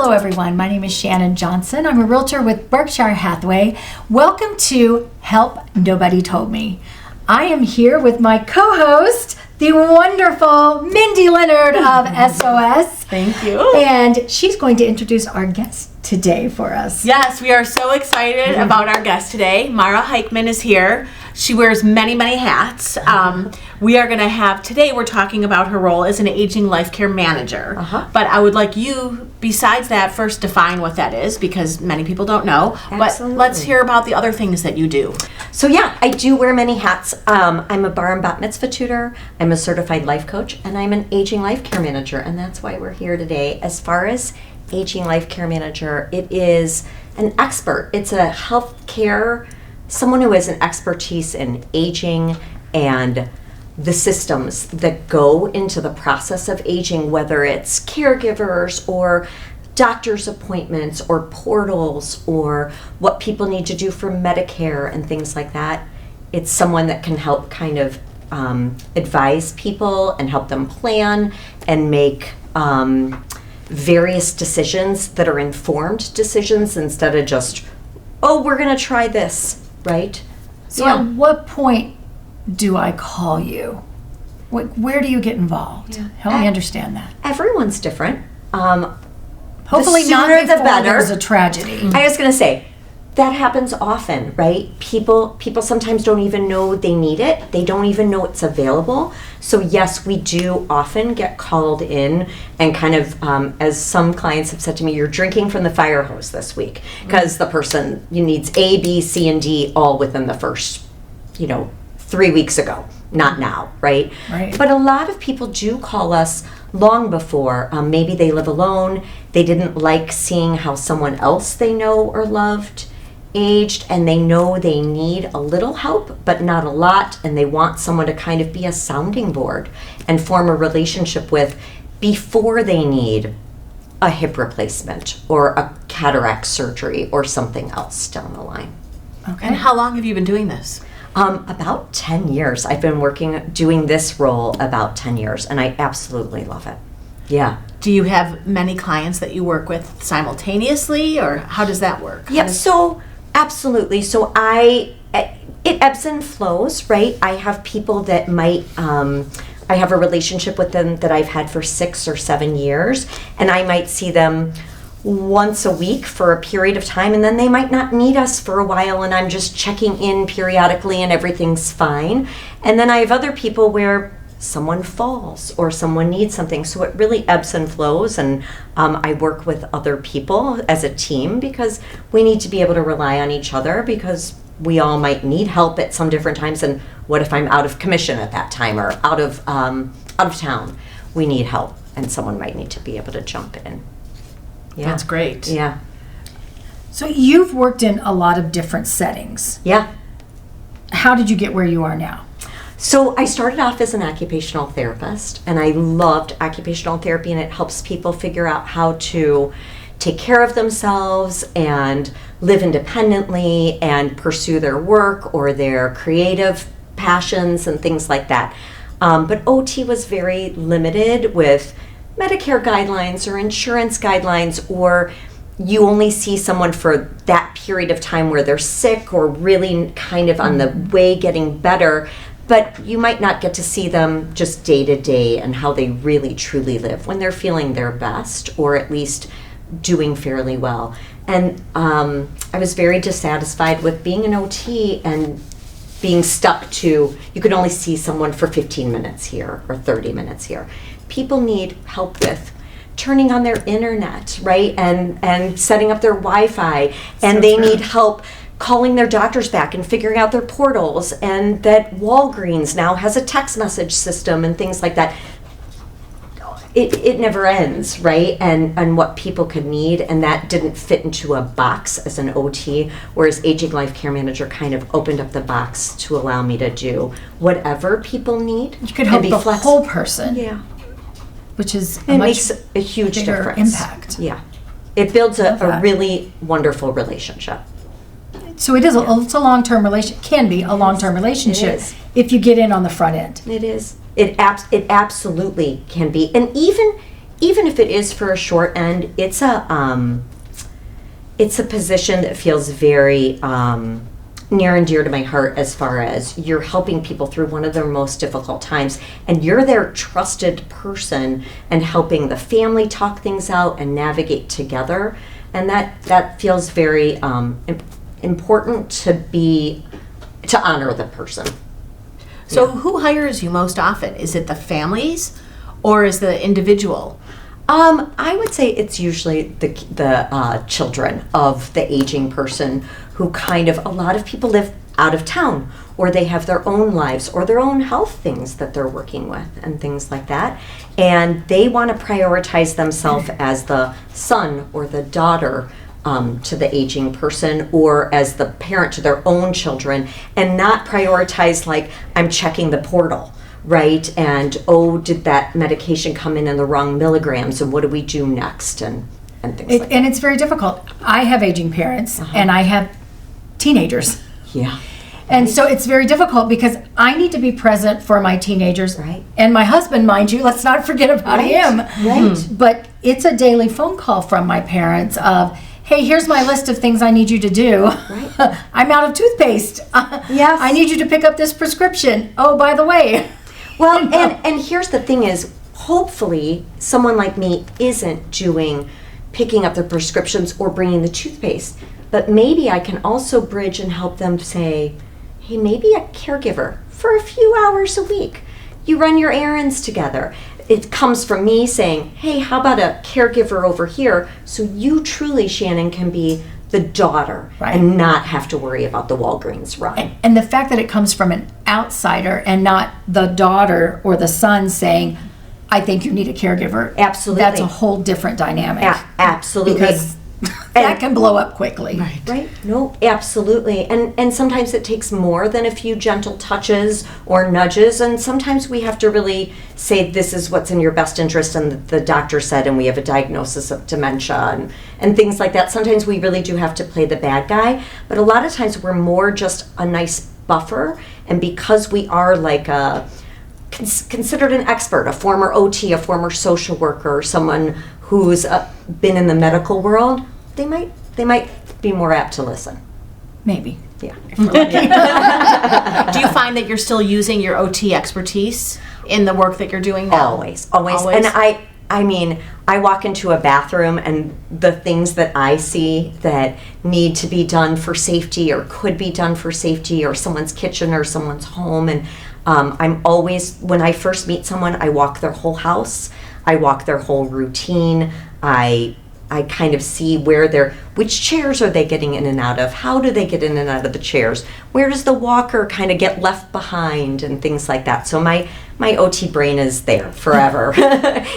Hello everyone, my name is Shannon Johnson. I'm a realtor with Berkshire Hathaway. Welcome to Help Nobody Told Me. I am here with my co-host, the wonderful Mindy Leonard of SOS. Thank you. And she's going to introduce our guest today for us. Yes, we are so excited about our guest today. Mara Heichman is here. She wears many, many hats. We are going to have, today we're talking about her role as an aging life care manager. But I would like you, besides that, first define what that is, because many people don't know. Absolutely. But let's hear about the other things that you do. So yeah, I do wear many hats. I'm a bar and bat mitzvah tutor, I'm a certified life coach, and I'm an aging life care manager, and that's why we're here today. As far as aging life care manager, it is an expert. It's a healthcare, someone who has an expertise in aging and the systems that go into the process of aging, whether it's caregivers or doctor's appointments or portals or what people need to do for Medicare and things like that. It's someone that can help kind of advise people and help them plan and make various decisions that are informed decisions instead of just, oh, we're going to try this, right? So at what point do I call you? Where do you get involved? Help me understand that. Everyone's different. Hopefully not sooner the before better. there's a tragedy. I was going to say, that happens often, right? People sometimes don't even know they need it. They don't even know it's available. So yes, we do often get called in and kind of, as some clients have said to me, you're drinking from the fire hose this week because the person needs A, B, C, and D all within the first, 3 weeks ago, not now, right? Right. But a lot of people do call us long before. Maybe they live alone. They didn't like seeing how someone else they know or loved aged, and they know they need a little help but not a lot, and they want someone to kind of be a sounding board and form a relationship with before they need a hip replacement or a cataract surgery or something else down the line. Okay. And how long have you been doing this? About 10 years. I've been doing this role about 10 years, and I absolutely love it. Yeah. Do you have many clients that you work with simultaneously, or how does that work? Yeah, so absolutely. So it ebbs and flows, right? I have people that might, I have a relationship with them that I've had for 6 or 7 years, and I might see them once a week for a period of time, and then they might not need us for a while, and I'm just checking in periodically and everything's fine. And then I have other people where someone falls or someone needs something, so it really ebbs and flows. And I work with other people as a team because we need to be able to rely on each other, because we all might need help at some different times. And what if I'm out of commission at that time or out of town? We need help, and someone might need to be able to jump in. Yeah. That's great. Yeah. So you've worked in a lot of different settings. Yeah. How did you get where you are now? So I started off as an occupational therapist, and I loved occupational therapy, and it helps people figure out how to take care of themselves and live independently and pursue their work or their creative passions and things like that. But OT was very limited with Medicare guidelines or insurance guidelines, or you only see someone for that period of time where they're sick or really kind of on the way getting better, but you might not get to see them just day to day and how they really truly live when they're feeling their best or at least doing fairly well. And I was very dissatisfied with being an OT and being stuck to, you could only see someone for 15 minutes here or 30 minutes here. People need help with turning on their internet, right? And setting up their Wi-Fi. And they need help calling their doctors back and figuring out their portals. And that Walgreens now has a text message system and things like that. It never ends, right? And what people could need, and that didn't fit into a box as an OT, whereas Aging Life Care Manager kind of opened up the box to allow me to do whatever people need. You could help the whole person. Yeah. Which is It makes a huge bigger difference. impact. Yeah. It builds a really wonderful relationship. So it's a long-term relationship, can be a long-term relationship is. if you get in on the front end. It is. It absolutely can be. And even even if it is for a short end, it's a position that feels very near and dear to my heart, as far as you're helping people through one of their most difficult times, and you're their trusted person and helping the family talk things out and navigate together. And that feels very important to honor the person. So who hires you most often? Is it the families or is the individual? I would say it's usually the children of the aging person who a lot of people live out of town, or they have their own lives or their own health things that they're working with and things like that. And they want to prioritize themselves as the son or the daughter to the aging person, or as the parent to their own children, and not prioritize like, I'm checking the portal, right? And, did that medication come in the wrong milligrams, and what do we do next, and things like that. And it's very difficult. I have aging parents, and I have teenagers. Yeah. And so it's very difficult because I need to be present for my teenagers. Right. And my husband, mind you, let's not forget about him. Right. But it's a daily phone call from my parents of, hey, here's my list of things I need you to do. Right. I'm out of toothpaste. Yes. I need you to pick up this prescription. Oh, by the way. Well, and here's the thing is, hopefully someone like me isn't picking up the prescriptions or bringing the toothpaste. But maybe I can also bridge and help them say, hey, maybe a caregiver for a few hours a week. You run your errands together. It comes from me saying, hey, how about a caregiver over here, so you truly, Shannon, can be the daughter and not have to worry about the Walgreens run. And the fact that it comes from an outsider and not the daughter or the son saying, I think you need a caregiver. Absolutely. That's a whole different dynamic. Absolutely. Because that can blow up quickly. Right. No, absolutely. And sometimes it takes more than a few gentle touches or nudges, and sometimes we have to really say, this is what's in your best interest, and the doctor said, and we have a diagnosis of dementia and things like that. Sometimes we really do have to play the bad guy, but a lot of times we're more just a nice buffer, and because we are like considered an expert, a former OT, a former social worker, someone who's been in the medical world, they might be more apt to listen. Maybe. Yeah. Do you find that you're still using your OT expertise in the work that you're doing now? Always. And I mean, I walk into a bathroom, and the things that I see that need to be done for safety or could be done for safety, or someone's kitchen or someone's home, and I'm always, when I first meet someone, I walk their whole house, I walk their whole routine, I kind of see which chairs are they getting in and out of, how do they get in and out of the chairs, where does the walker kind of get left behind, and things like that. So my OT brain is there forever.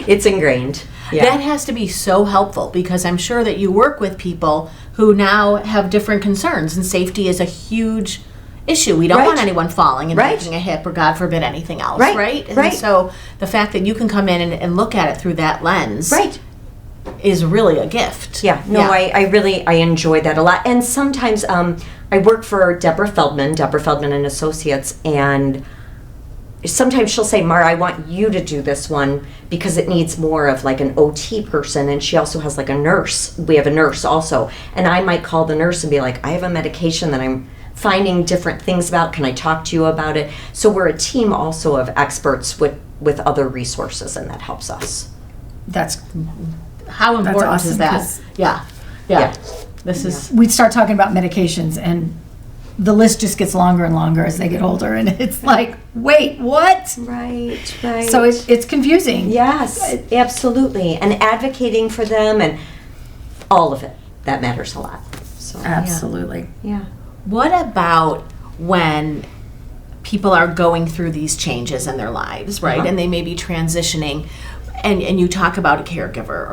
It's ingrained. Yeah. That has to be so helpful, because I'm sure that you work with people who now have different concerns, and safety is a huge issue. We don't want anyone falling and breaking a hip, or God forbid anything else, right? And so the fact that you can come in and look at it through that lens is really a gift. I enjoy that a lot. And sometimes I work for Deborah Feldman and Associates, and sometimes she'll say, Mara, I want you to do this one because it needs more of like an OT person, and she also has like a nurse. We have a nurse also, and I might call the nurse and be like, I have a medication that I'm finding different things about. Can I talk to you about it? So we're a team also of experts with other resources, and that helps us. How important awesome, is that? Yeah. This is. We'd start talking about medications, and the list just gets longer and longer as they get older, and it's like, wait, what? Right. So it's confusing. Yes, absolutely. And advocating for them and all of it, that matters a lot. So Absolutely. Yeah. What about when people are going through these changes in their lives, right? And they may be transitioning, and you talk about a caregiver,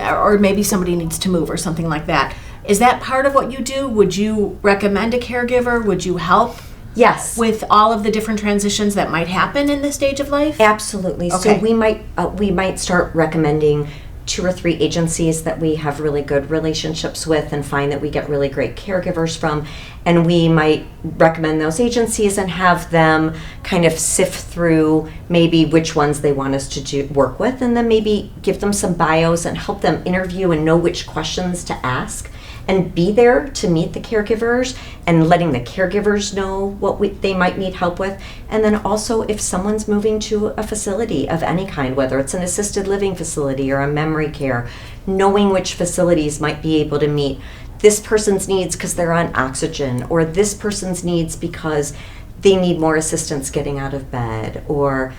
or maybe somebody needs to move or something like that. Is that part of what you do? Would you recommend a caregiver? Would you help? Yes. With all of the different transitions that might happen in this stage of life? Absolutely. Okay. So we might start recommending 2 or 3 agencies that we have really good relationships with and find that we get really great caregivers from, and we might recommend those agencies and have them kind of sift through maybe which ones they want us to work with, and then maybe give them some bios and help them interview and know which questions to ask, and be there to meet the caregivers and letting the caregivers know what they might need help with. And then also, if someone's moving to a facility of any kind, whether it's an assisted living facility or a memory care, knowing which facilities might be able to meet this person's needs because they're on oxygen, or this person's needs because they need more assistance getting out of bed, or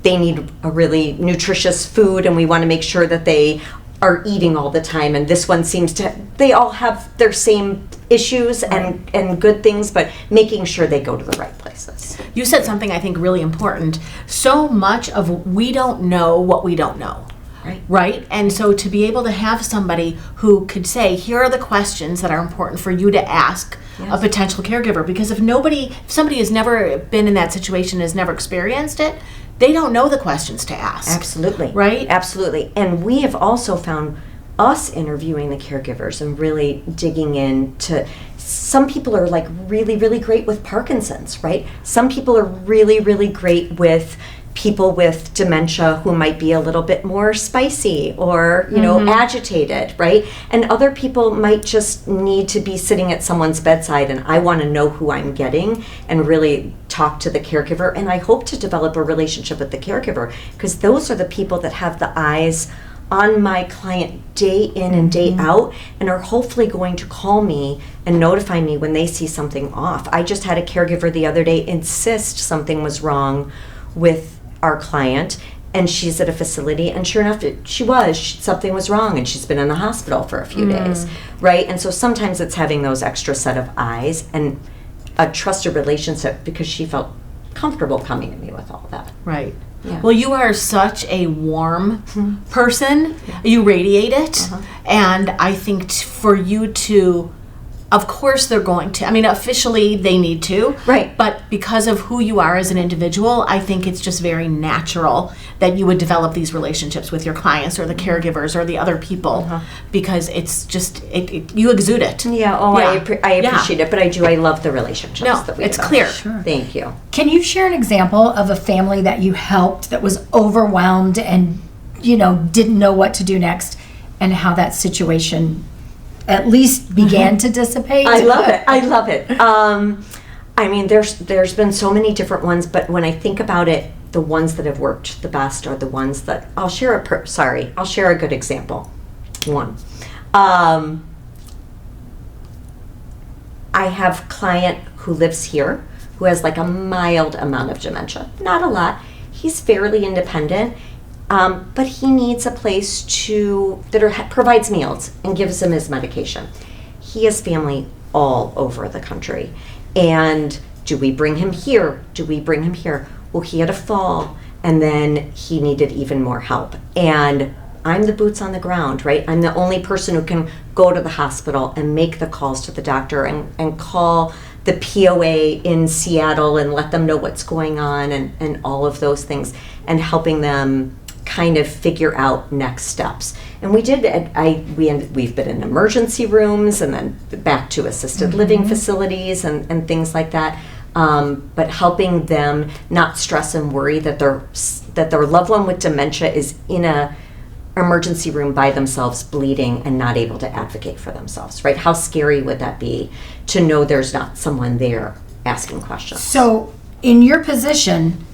they need a really nutritious food and we want to make sure that they are eating all the time, and this one seems to, they all have their same issues and good things, but making sure they go to the right places. You said something I think really important. So much of we don't know what we don't know. Right? And so to be able to have somebody who could say, here are the questions that are important for you to ask a potential caregiver, because if somebody has never been in that situation, has never experienced it, they don't know the questions to ask. Absolutely. Right? Absolutely. And we have also found us interviewing the caregivers and really digging into, some people are like really, really great with Parkinson's, right? Some people are really, really great with people with dementia who might be a little bit more spicy or, agitated, right? And other people might just need to be sitting at someone's bedside, and I want to know who I'm getting and really talk to the caregiver. And I hope to develop a relationship with the caregiver, because those are the people that have the eyes on my client day in and day out, and are hopefully going to call me and notify me when they see something off. I just had a caregiver the other day insist something was wrong with our client, and she's at a facility, and sure enough, something was wrong, and she's been in the hospital for a few days, right? And so sometimes it's having those extra set of eyes and a trusted relationship, because she felt comfortable coming to me with all that. Right. Yeah. Well, you are such a warm person. You radiate it. And I think for you to, of course they're going to, officially they need to. Right. But because of who you are as an individual, I think it's just very natural that you would develop these relationships with your clients or the caregivers or the other people, because it's just, you exude it. Yeah, I appreciate it, but I love the relationships that we it's have. clear. Sure. Thank you. Can you share an example of a family that you helped that was overwhelmed and, didn't know what to do next, and how that situation at least began to dissipate? I love it. There's been so many different ones, but when I think about it, the ones that have worked the best are the ones that I'll share a good example. One, I have a client who lives here who has like a mild amount of dementia, not a lot. He's fairly independent. But he needs a place that provides meals and gives him his medication. He has family all over the country. And do we bring him here? Well, he had a fall, and then he needed even more help. And I'm the boots on the ground, right? I'm the only person who can go to the hospital and make the calls to the doctor and call the POA in Seattle and let them know what's going on and all of those things, and helping them kind of figure out next steps. And we did. We've been in emergency rooms and then back to assisted living facilities and things like that. But helping them not stress and worry that their loved one with dementia is in a emergency room by themselves, bleeding and not able to advocate for themselves. Right? How scary would that be to know there's not someone there asking questions? So, in your position,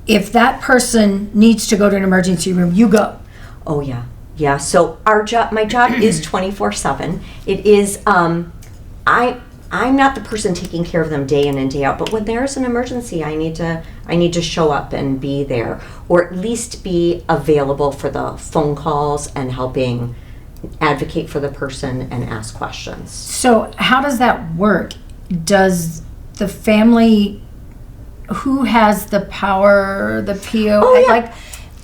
if that person needs to go to an emergency room, you go. Oh yeah. Yeah. So my job is 24/7. It is, I'm not the person taking care of them day in and day out, but when there's an emergency, I need to show up and be there, or at least be available for the phone calls and helping advocate for the person and ask questions. So how does that work? Does the family, who has the power, the PO? Oh, yeah.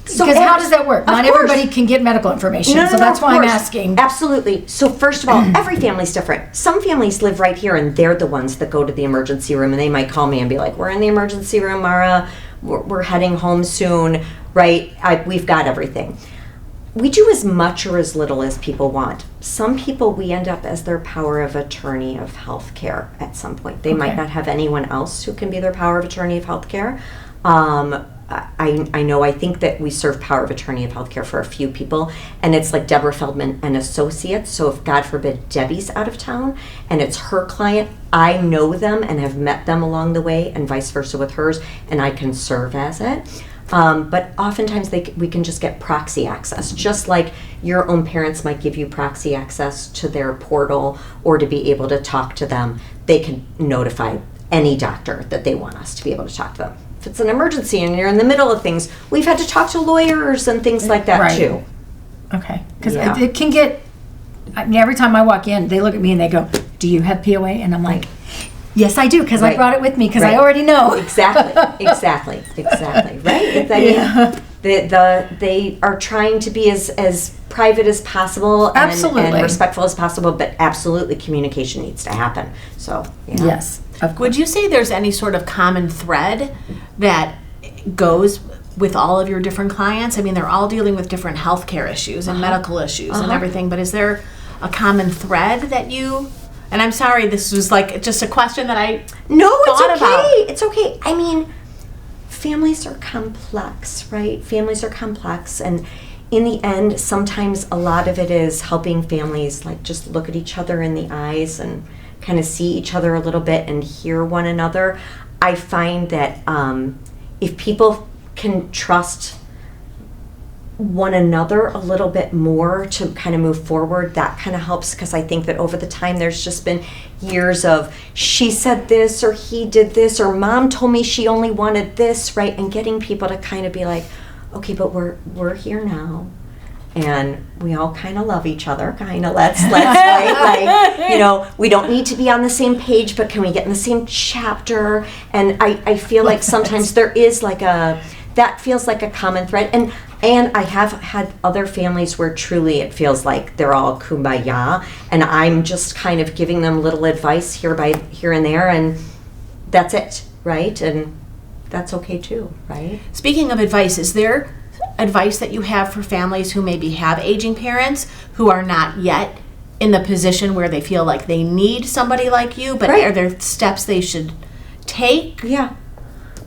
Because how does that work? Not everybody can get medical information, so that's why I'm asking. Absolutely. So first of all, every family's different. Some families live right here, and they're the ones that go to the emergency room, and they might call me and be like, "We're in the emergency room, Mara. We're heading home soon, right? We've got everything." we do as much or as little as people want. Some people, we end up as their power of attorney of healthcare at some point. They might not have anyone else who can be their power of attorney of healthcare. I think that we serve power of attorney of healthcare for a few people, and it's like Deborah Feldman and Associates. So if, God forbid, Debbie's out of town and it's her client, I know them and have met them along the way, and vice versa with hers, and I can serve as it. But oftentimes we can just get proxy access, just like your own parents might give you proxy access to their portal or to be able to talk to them. They can notify any doctor that they want us to be able to talk to them. If it's an emergency and you're in the middle of things, we've had to talk to lawyers and things like that too. Okay, because it can get, I mean, every time I walk in, they look at me and they go, do you have POA? And I'm like, yes, I do, because I brought it with me, because I already know. Exactly. Right? I mean, they are trying to be as private as possible and respectful as possible, but absolutely communication needs to happen. So, yes. Would you say there's any sort of common thread that goes with all of your different clients? I mean, they're all dealing with different healthcare issues and medical issues and everything, but is there a common thread that you... And I'm sorry, this was like just a question that I thought about. It's okay. I mean, families are complex, right? Families are complex, and in the end, sometimes a lot of it is helping families like just look at each other in the eyes and kind of see each other a little bit and hear one another. I find that if people can trust one another a little bit more to kind of move forward, that kind of helps, because I think that over the time there's just been years of she said this or he did this or mom told me she only wanted this, right? And getting people to kind of be like, okay, but we're here now and we all kind of love each other, kind of let's like, we don't need to be on the same page, but can we get in the same chapter? And I feel like sometimes there is like that feels like a common thread. And I have had other families where truly it feels like they're all kumbaya, and I'm just kind of giving them little advice here and there, and that's it, right? And that's okay too, right? Speaking of advice, is there advice that you have for families who maybe have aging parents who are not yet in the position where they feel like they need somebody like you, but are there steps they should take? Yeah.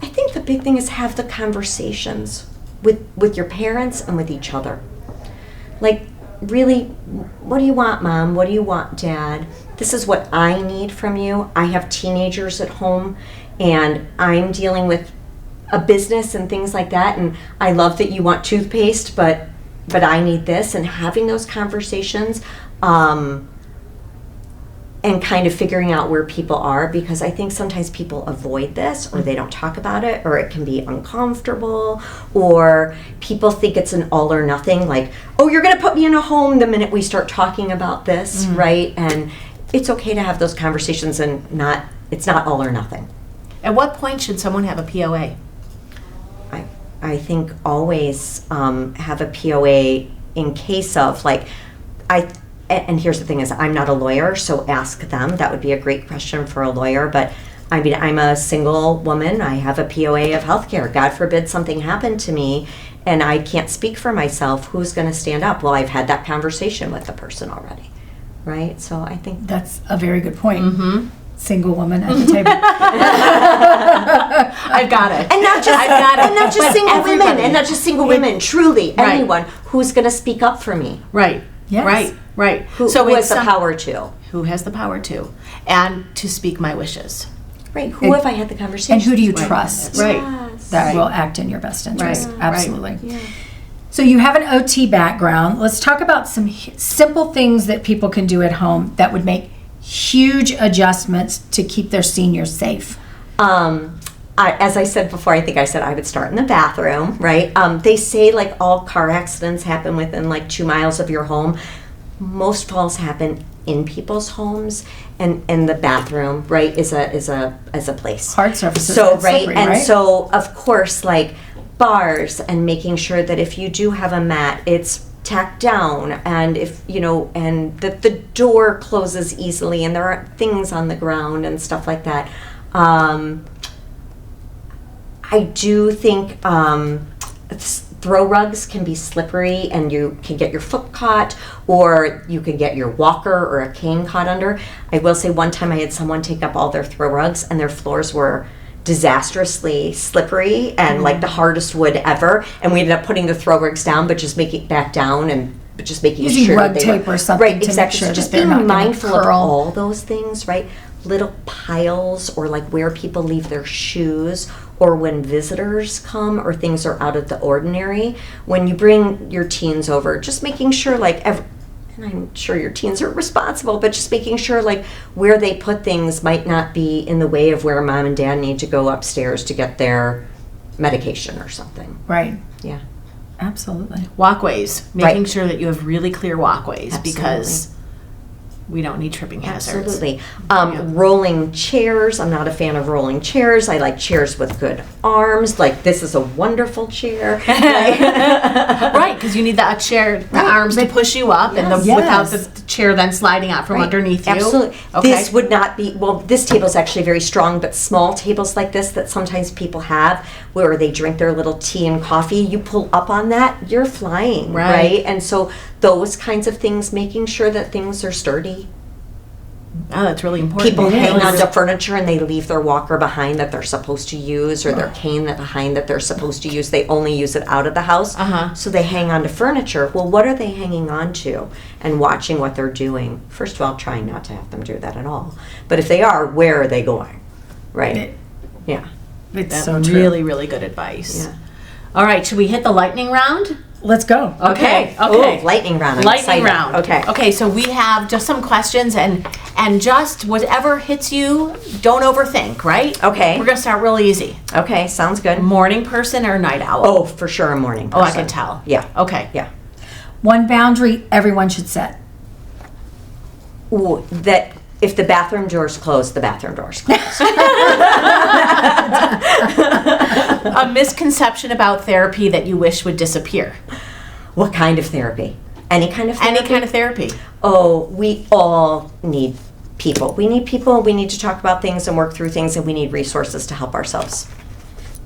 I think the big thing is have the conversations with your parents and with each other. Like, really, what do you want, Mom? What do you want, Dad? This is what I need from you. I have teenagers at home, and I'm dealing with a business and things like that, and I love that you want toothpaste, but I need this. And having those conversations, and kind of figuring out where people are, because I think sometimes people avoid this, or they don't talk about it, or it can be uncomfortable, or people think it's an all or nothing, like, oh, you're going to put me in a home the minute we start talking about this, right? And it's okay to have those conversations, and it's not all or nothing. At what point should someone have a POA? I think always have a POA in case of, like, and here's the thing is, I'm not a lawyer, so ask them. That would be a great question for a lawyer. But I mean, I'm a single woman. I have a POA of healthcare. God forbid something happened to me and I can't speak for myself. Who's going to stand up? Well, I've had that conversation with the person already, right? So I think that's a very good point. Mm-hmm. Single woman at the table. I've got it. And not just single women. And not just single women. Truly, anyone who's going to speak up for me. Right. Yes. Right. Who has the power to? Who has the power to? And to speak my wishes. Right. Who have I had the conversation? And who do you trust? Right. Yes. That will act in your best interest. Right. Absolutely. Right. Yeah. So you have an OT background. Let's talk about some simple things that people can do at home that would make huge adjustments to keep their seniors safe. As I said before, I think I said I would start in the bathroom, right? They say like all car accidents happen within like 2 miles of your home. Most falls happen in people's homes, and the bathroom, right, is a place. Hard surfaces. So so of course, like bars, and making sure that if you do have a mat, it's tacked down, and if and that the door closes easily, and there aren't things on the ground and stuff like that. I do think throw rugs can be slippery and you can get your foot caught, or you can get your walker or a cane caught under. I will say one time I had someone take up all their throw rugs and their floors were disastrously slippery and like the hardest wood ever. And we ended up putting the throw rugs down, but just making it back down and just making Using sure rug that they tape were or something right. to Exactly. make sure So just that they're being not gonna mindful of curl. all those things, right? Little piles, or like where people leave their shoes, or when visitors come or things are out of the ordinary. When you bring your teens over, just making sure like and I'm sure your teens are responsible, but just making sure like where they put things might not be in the way of where mom and dad need to go upstairs to get their medication or something. Right. Yeah. Absolutely. Walkways, making Right. sure that you have really clear walkways, Absolutely. because we don't need tripping hazards. Absolutely. Rolling chairs. I'm not a fan of rolling chairs. I like chairs with good arms. Like this is a wonderful chair. Right, because you need that chair, the arms to push you up, and Yes. without Yes. the chair then sliding out from Right. underneath you. Absolutely. Okay. This would not be, well, this table is actually very strong, but small tables like this that sometimes people have where they drink their little tea and coffee, you pull up on that, you're flying, Right. right? And so those kinds of things, making sure that things are sturdy. Oh, that's really important. People It hang is. onto furniture and they leave their walker behind that they're supposed to use, or their cane that behind that they're supposed to use. They only use it out of the house. Uh-huh. So they hang onto furniture. Well, what are they hanging on to? And watching what they're doing. First of all, trying not to have them do that at all. But if they are, where are they going? Right? Yeah. It's That's so true. really, really good advice. Yeah. All right, should we hit the lightning round? Let's go. Okay. Ooh, lightning round. I'm Lightning excited. round. Okay. Okay, so we have just some questions, and just whatever hits you, don't overthink, right? Okay. We're gonna start real easy. Okay, sounds good. Morning person or night owl? Oh, for sure a morning Oh, I person. can tell. Yeah. Okay. Yeah. One boundary everyone should set. Ooh, that if the bathroom door's closed, the bathroom door's closed. A misconception about therapy that you wish would disappear. What kind of therapy? Any kind of therapy? Any kind of therapy. Oh, we all need people. We need people. We need to talk about things and work through things, and we need resources to help ourselves.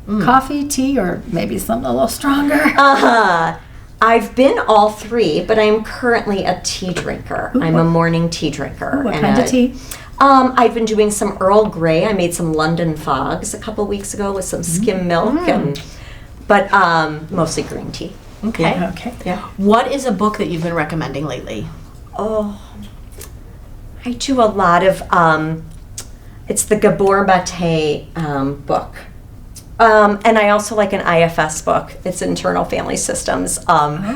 Coffee, tea, or maybe something a little stronger. I've been all three, but I'm currently a tea drinker. I'm a morning tea drinker. What and kind of tea? I've been doing some Earl Grey. I made some London Fogs a couple weeks ago with some skim milk, but mostly green tea. Okay. Okay. Yeah. What is a book that you've been recommending lately? Oh, I do a lot of, it's the Gabor Mate book. And I also like an IFS book. It's Internal Family Systems.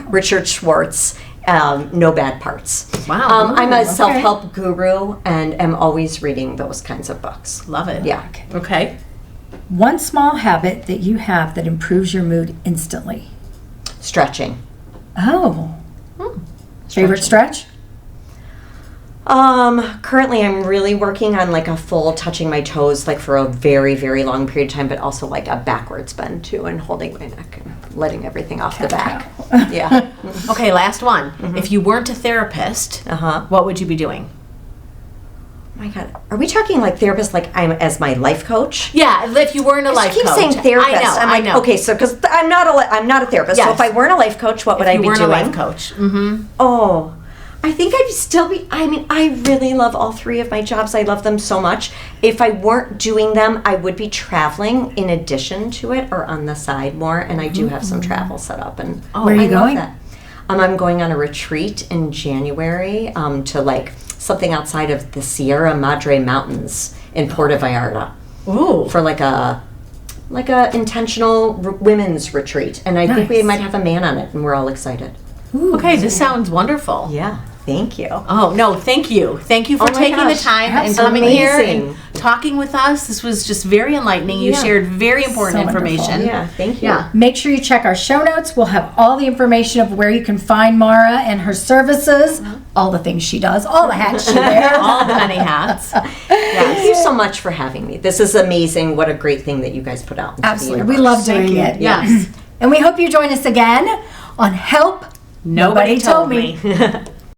Richard Schwartz, No Bad Parts. Wow. I'm a okay. self-help guru and am always reading those kinds of books. Love it. Yeah. Okay. One small habit that you have that improves your mood instantly. Stretching. Oh. Favorite stretch? Currently I'm really working on like a full touching my toes like for a very, very long period of time, but also like a backwards bend too, and holding my neck and letting everything off the back. Yeah. Okay, last one. If you weren't a therapist, Uh-huh. what would you be doing? My God. Are we talking like therapist, like I'm as my life coach? Yeah, if you weren't a I life keep coach. saying therapist. I know. I'm I like, know. okay, so because I'm not a therapist. So Yes. if I weren't a life coach, what would I you be weren't doing? a life coach. Mm-hmm. Oh, I think I'd still be. I mean, I really love all three of my jobs. I love them so much. If I weren't doing them, I would be traveling in addition to it or on the side more. And I do have some travel set up. And Where are you I love going? that. I'm going on a retreat in January to like something outside of the Sierra Madre Mountains in Puerto Vallarta Ooh. for like a intentional women's retreat. And I think we Nice. might have a man on it, and we're all excited. Ooh. Okay, this sounds wonderful. Yeah, thank you. Oh, no, thank you. Thank you for Oh my taking the gosh, time and that's coming here and amazing. talking with us. This was just very enlightening. You Yeah. shared very important So wonderful. information. Yeah, thank you. Yeah. Make sure you check our show notes. We'll have all the information of where you can find Mara and her services, all the things she does, all the hats she wears. All the many hats. Thank you so much for having me. This is amazing. What a great thing that you guys put out. Into the Absolutely. We universe. love doing it. Yes. And we hope you join us again on Help Nobody told me.